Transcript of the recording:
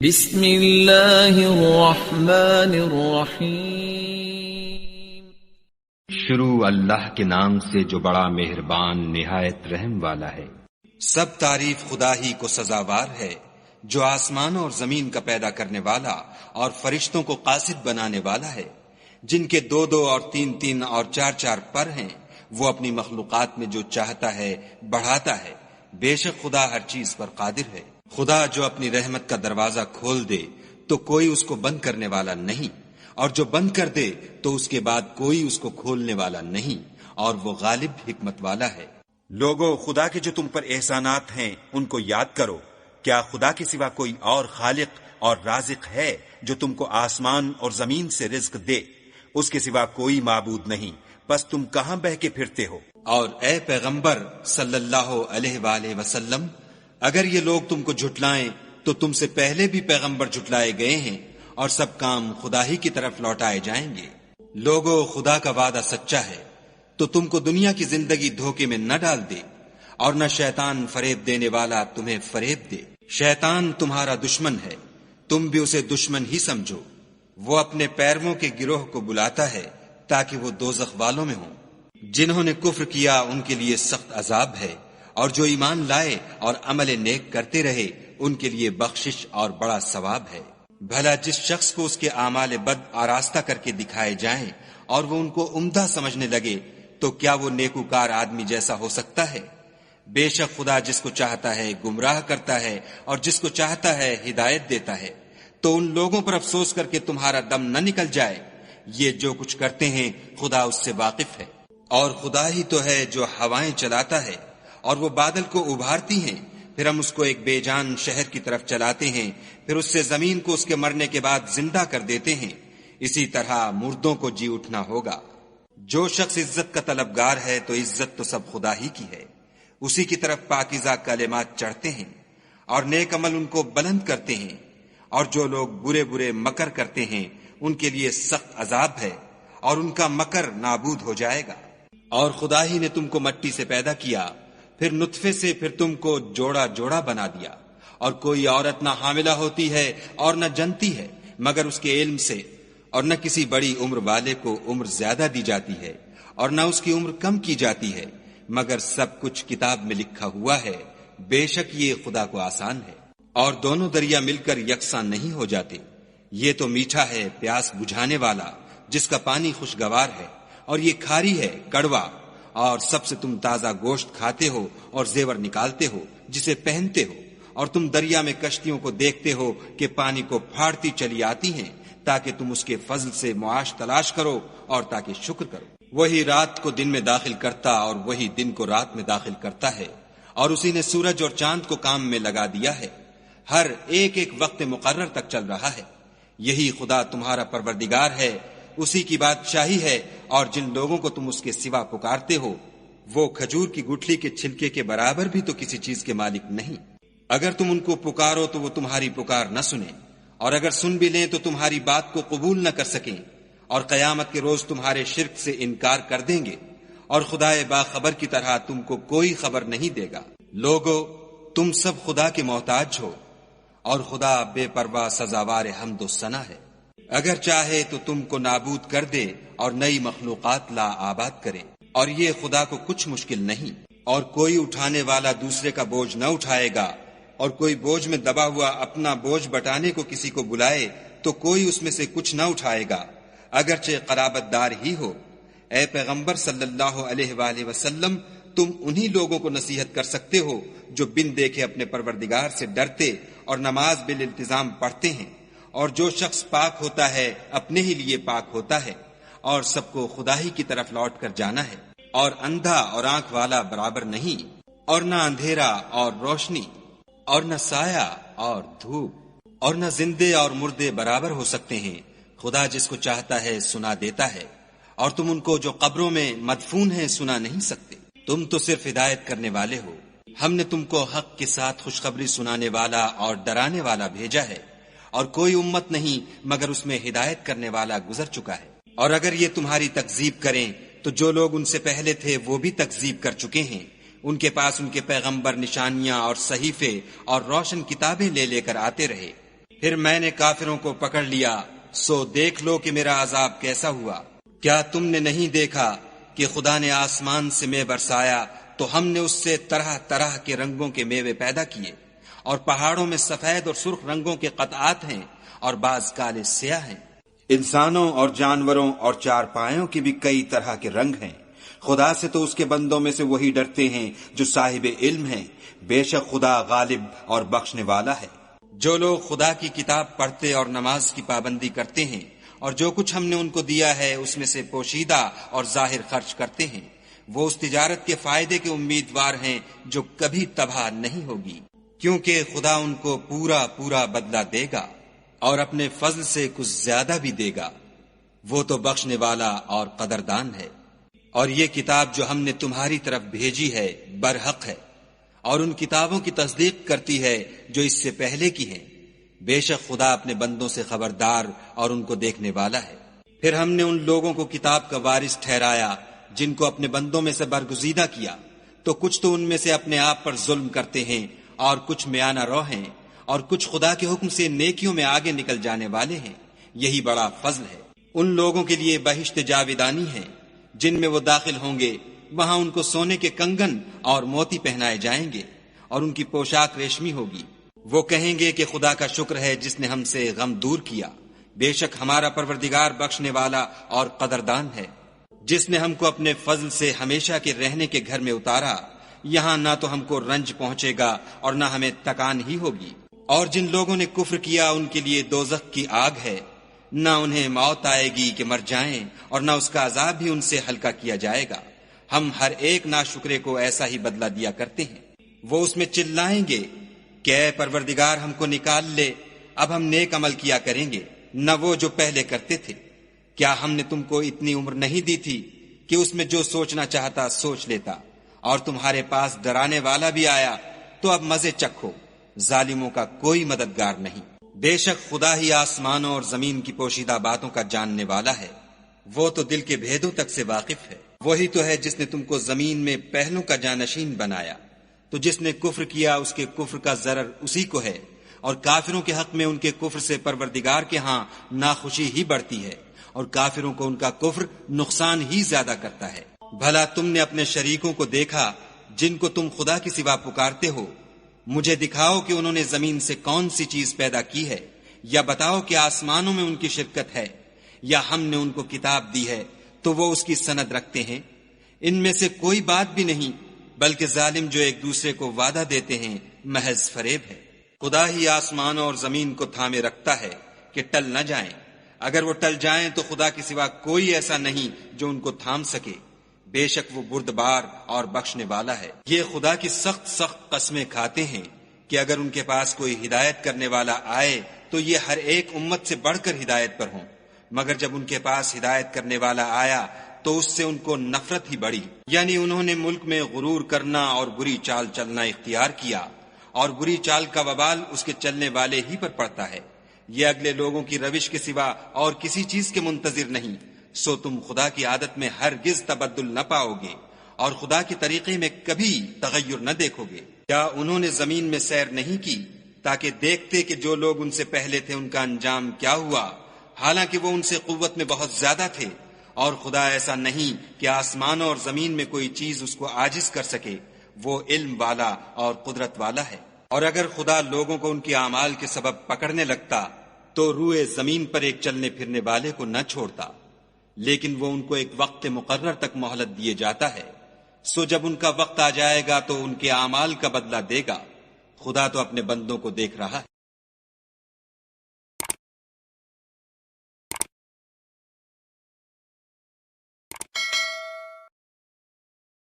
بسم اللہ الرحمن الرحیم۔ شروع اللہ کے نام سے جو بڑا مہربان نہایت رحم والا ہے۔ سب تعریف خدا ہی کو سزاوار ہے جو آسمان اور زمین کا پیدا کرنے والا اور فرشتوں کو قاصد بنانے والا ہے، جن کے دو دو اور تین تین اور چار چار پر ہیں۔ وہ اپنی مخلوقات میں جو چاہتا ہے بڑھاتا ہے، بے شک خدا ہر چیز پر قادر ہے۔ خدا جو اپنی رحمت کا دروازہ کھول دے تو کوئی اس کو بند کرنے والا نہیں، اور جو بند کر دے تو اس کے بعد کوئی اس کو کھولنے والا نہیں، اور وہ غالب حکمت والا ہے۔ لوگو، خدا کے جو تم پر احسانات ہیں ان کو یاد کرو۔ کیا خدا کے سوا کوئی اور خالق اور رازق ہے جو تم کو آسمان اور زمین سے رزق دے؟ اس کے سوا کوئی معبود نہیں، بس تم کہاں بہ کے پھرتے ہو؟ اور اے پیغمبر صلی اللہ علیہ وآلہ وسلم، اگر یہ لوگ تم کو جھٹلائیں تو تم سے پہلے بھی پیغمبر جھٹلائے گئے ہیں، اور سب کام خدا ہی کی طرف لوٹائے جائیں گے۔ لوگو، خدا کا وعدہ سچا ہے، تو تم کو دنیا کی زندگی دھوکے میں نہ ڈال دے، اور نہ شیطان فریب دینے والا تمہیں فریب دے۔ شیطان تمہارا دشمن ہے، تم بھی اسے دشمن ہی سمجھو۔ وہ اپنے پیرووں کے گروہ کو بلاتا ہے تاکہ وہ دوزخ والوں میں ہوں۔ جنہوں نے کفر کیا ان کے لیے سخت عذاب ہے، اور جو ایمان لائے اور عمل نیک کرتے رہے ان کے لیے بخشش اور بڑا ثواب ہے۔ بھلا جس شخص کو اس کے اعمال بد آراستہ کر کے دکھائے جائیں اور وہ ان کو عمدہ سمجھنے لگے تو کیا وہ نیکوکار آدمی جیسا ہو سکتا ہے؟ بے شک خدا جس کو چاہتا ہے گمراہ کرتا ہے اور جس کو چاہتا ہے ہدایت دیتا ہے۔ تو ان لوگوں پر افسوس کر کے تمہارا دم نہ نکل جائے، یہ جو کچھ کرتے ہیں خدا اس سے واقف ہے۔ اور خدا ہی تو ہے جو ہوائیں چلاتا ہے اور وہ بادل کو ابھارتی ہیں، پھر ہم اس کو ایک بے جان شہر کی طرف چلاتے ہیں، پھر اس سے زمین کو اس کے مرنے کے بعد زندہ کر دیتے ہیں۔ اسی طرح مردوں کو جی اٹھنا ہوگا۔ جو شخص عزت کا طلبگار ہے تو عزت تو سب خدا ہی کی ہے، اسی کی طرف پاکیزہ کلمات چڑھتے ہیں اور نیک عمل ان کو بلند کرتے ہیں۔ اور جو لوگ برے برے مکر کرتے ہیں ان کے لیے سخت عذاب ہے، اور ان کا مکر نابود ہو جائے گا۔ اور خدا ہی نے تم کو مٹی سے پیدا کیا، پھر نطفے سے، پھر تم کو جوڑا جوڑا بنا دیا، اور کوئی عورت نہ حاملہ ہوتی ہے اور نہ جنتی ہے مگر اس کے علم سے، اور نہ کسی بڑی عمر والے کو عمر زیادہ دی جاتی ہے اور نہ اس کی عمر کم کی جاتی ہے، مگر سب کچھ کتاب میں لکھا ہوا ہے۔ بے شک یہ خدا کو آسان ہے۔ اور دونوں دریا مل کر یکساں نہیں ہو جاتے۔ یہ تو میٹھا ہے پیاس بجھانے والا جس کا پانی خوشگوار ہے، اور یہ کھاری ہے کڑوا۔ اور سب سے تم تازہ گوشت کھاتے ہو اور زیور نکالتے ہو جسے پہنتے ہو، اور تم دریا میں کشتیوں کو دیکھتے ہو کہ پانی کو پھاڑتی چلی آتی ہیں تاکہ تم اس کے فضل سے معاش تلاش کرو اور تاکہ شکر کرو۔ وہی رات کو دن میں داخل کرتا اور وہی دن کو رات میں داخل کرتا ہے، اور اسی نے سورج اور چاند کو کام میں لگا دیا ہے، ہر ایک ایک وقت مقرر تک چل رہا ہے۔ یہی خدا تمہارا پروردگار ہے، اسی کی بادشاہی ہے، اور جن لوگوں کو تم اس کے سوا پکارتے ہو وہ کھجور کی گٹھلی کے چھلکے کے برابر بھی تو کسی چیز کے مالک نہیں۔ اگر تم ان کو پکارو تو وہ تمہاری پکار نہ سنیں، اور اگر سن بھی لیں تو تمہاری بات کو قبول نہ کر سکیں، اور قیامت کے روز تمہارے شرک سے انکار کر دیں گے، اور خدائے باخبر کی طرح تم کو کوئی خبر نہیں دے گا۔ لوگو، تم سب خدا کے محتاج ہو، اور خدا بے پرواہ سزاوار حمد و ثنا ہے۔ اگر چاہے تو تم کو نابود کر دے اور نئی مخلوقات لا آباد کرے، اور یہ خدا کو کچھ مشکل نہیں۔ اور کوئی اٹھانے والا دوسرے کا بوجھ نہ اٹھائے گا، اور کوئی بوجھ میں دبا ہوا اپنا بوجھ بٹانے کو کسی کو بلائے تو کوئی اس میں سے کچھ نہ اٹھائے گا، اگرچہ قرابت دار ہی ہو۔ اے پیغمبر صلی اللہ علیہ وآلہ وسلم، تم انہی لوگوں کو نصیحت کر سکتے ہو جو بن دیکھے اپنے پروردگار سے ڈرتے اور نماز بالالتزام پڑھتے ہیں۔ اور جو شخص پاک ہوتا ہے اپنے ہی لیے پاک ہوتا ہے، اور سب کو خدا ہی کی طرف لوٹ کر جانا ہے۔ اور اندھا اور آنکھ والا برابر نہیں، اور نہ اندھیرا اور روشنی، اور نہ سایہ اور دھوپ، اور نہ زندے اور مردے برابر ہو سکتے ہیں۔ خدا جس کو چاہتا ہے سنا دیتا ہے، اور تم ان کو جو قبروں میں مدفون ہیں سنا نہیں سکتے۔ تم تو صرف ہدایت کرنے والے ہو۔ ہم نے تم کو حق کے ساتھ خوشخبری سنانے والا اور ڈرانے والا بھیجا ہے، اور کوئی امت نہیں مگر اس میں ہدایت کرنے والا گزر چکا ہے۔ اور اگر یہ تمہاری تکذیب کریں تو جو لوگ ان سے پہلے تھے وہ بھی تکذیب کر چکے ہیں۔ ان کے پاس ان کے پیغمبر نشانیاں اور صحیفے اور روشن کتابیں لے لے کر آتے رہے، پھر میں نے کافروں کو پکڑ لیا، سو دیکھ لو کہ میرا عذاب کیسا ہوا۔ کیا تم نے نہیں دیکھا کہ خدا نے آسمان سے مے برسایا تو ہم نے اس سے طرح طرح کے رنگوں کے میوے پیدا کیے، اور پہاڑوں میں سفید اور سرخ رنگوں کے قطعات ہیں اور بعض کالے سیاہ ہیں۔ انسانوں اور جانوروں اور چارپائیوں کے بھی کئی طرح کے رنگ ہیں۔ خدا سے تو اس کے بندوں میں سے وہی ڈرتے ہیں جو صاحب علم ہیں، بے شک خدا غالب اور بخشنے والا ہے۔ جو لوگ خدا کی کتاب پڑھتے اور نماز کی پابندی کرتے ہیں اور جو کچھ ہم نے ان کو دیا ہے اس میں سے پوشیدہ اور ظاہر خرچ کرتے ہیں، وہ اس تجارت کے فائدے کے امیدوار ہیں جو کبھی تباہ نہیں ہوگی، کیونکہ خدا ان کو پورا پورا بدلہ دے گا اور اپنے فضل سے کچھ زیادہ بھی دے گا۔ وہ تو بخشنے والا اور قدردان ہے۔ اور یہ کتاب جو ہم نے تمہاری طرف بھیجی ہے برحق ہے، اور ان کتابوں کی تصدیق کرتی ہے جو اس سے پہلے کی ہیں۔ بے شک خدا اپنے بندوں سے خبردار اور ان کو دیکھنے والا ہے۔ پھر ہم نے ان لوگوں کو کتاب کا وارث ٹھہرایا جن کو اپنے بندوں میں سے برگزیدہ کیا، تو کچھ تو ان میں سے اپنے آپ پر ظلم کرتے ہیں اور کچھ میانہ رو ہیں، اور کچھ خدا کے حکم سے نیکیوں میں آگے نکل جانے والے ہیں۔ یہی بڑا فضل ہے۔ ان لوگوں کے لیے بہشت جاویدانی ہے جن میں وہ داخل ہوں گے، وہاں ان کو سونے کے کنگن اور موتی پہنائے جائیں گے اور ان کی پوشاک ریشمی ہوگی۔ وہ کہیں گے کہ خدا کا شکر ہے جس نے ہم سے غم دور کیا، بے شک ہمارا پروردگار بخشنے والا اور قدردان ہے، جس نے ہم کو اپنے فضل سے ہمیشہ کے رہنے کے گھر میں اتارا۔ یہاں نہ تو ہم کو رنج پہنچے گا اور نہ ہمیں تکان ہی ہوگی۔ اور جن لوگوں نے کفر کیا ان کے لیے دوزخ کی آگ ہے، نہ انہیں موت آئے گی کہ مر جائیں اور نہ اس کا عذاب بھی ان سے ہلکا کیا جائے گا۔ ہم ہر ایک ناشکرے کو ایسا ہی بدلہ دیا کرتے ہیں۔ وہ اس میں چلائیں گے کہ اے پروردگار ہم کو نکال لے، اب ہم نیک عمل کیا کریں گے، نہ وہ جو پہلے کرتے تھے۔ کیا ہم نے تم کو اتنی عمر نہیں دی تھی کہ اس میں جو سوچنا چاہتا سوچ لیتا، اور تمہارے پاس ڈرانے والا بھی آیا تو اب مزے چکھو، ظالموں کا کوئی مددگار نہیں۔ بے شک خدا ہی آسمانوں اور زمین کی پوشیدہ باتوں کا جاننے والا ہے، وہ تو دل کے بھیدوں تک سے واقف ہے۔ وہی تو ہے جس نے تم کو زمین میں پہلوں کا جانشین بنایا، تو جس نے کفر کیا اس کے کفر کا ضرر اسی کو ہے، اور کافروں کے حق میں ان کے کفر سے پروردگار کے ہاں ناخوشی ہی بڑھتی ہے، اور کافروں کو ان کا کفر نقصان ہی زیادہ کرتا ہے۔ بھلا تم نے اپنے شریکوں کو دیکھا جن کو تم خدا کے سوا پکارتے ہو؟ مجھے دکھاؤ کہ انہوں نے زمین سے کون سی چیز پیدا کی ہے، یا بتاؤ کہ آسمانوں میں ان کی شرکت ہے، یا ہم نے ان کو کتاب دی ہے تو وہ اس کی سند رکھتے ہیں۔ ان میں سے کوئی بات بھی نہیں، بلکہ ظالم جو ایک دوسرے کو وعدہ دیتے ہیں محض فریب ہے۔ خدا ہی آسمانوں اور زمین کو تھامے رکھتا ہے کہ ٹل نہ جائیں، اگر وہ ٹل جائیں تو خدا کے سوا کوئی ایسا نہیں جو ان کو تھام سکے، بے شک وہ بردبار اور بخشنے والا ہے۔ یہ خدا کی سخت سخت قسمیں کھاتے ہیں کہ اگر ان کے پاس کوئی ہدایت کرنے والا آئے تو یہ ہر ایک امت سے بڑھ کر ہدایت پر ہوں، مگر جب ان کے پاس ہدایت کرنے والا آیا تو اس سے ان کو نفرت ہی بڑھی، یعنی انہوں نے ملک میں غرور کرنا اور بری چال چلنا اختیار کیا، اور بری چال کا وبال اس کے چلنے والے ہی پر پڑتا ہے۔ یہ اگلے لوگوں کی روش کے سوا اور کسی چیز کے منتظر نہیں، سو تم خدا کی عادت میں ہرگز تبدل نہ پاؤ گے اور خدا کے طریقے میں کبھی تغیر نہ دیکھو گے۔ کیا انہوں نے زمین میں سیر نہیں کی تاکہ دیکھتے کہ جو لوگ ان سے پہلے تھے ان کا انجام کیا ہوا، حالانکہ وہ ان سے قوت میں بہت زیادہ تھے، اور خدا ایسا نہیں کہ آسمانوں اور زمین میں کوئی چیز اس کو عاجز کر سکے، وہ علم والا اور قدرت والا ہے۔ اور اگر خدا لوگوں کو ان کے اعمال کے سبب پکڑنے لگتا تو روئے زمین پر ایک چلنے پھرنے والے کو نہ چھوڑتا، لیکن وہ ان کو ایک وقت مقرر تک مہلت دیے جاتا ہے، سو جب ان کا وقت آ جائے گا تو ان کے اعمال کا بدلہ دے گا۔ خدا تو اپنے بندوں کو دیکھ رہا ہے۔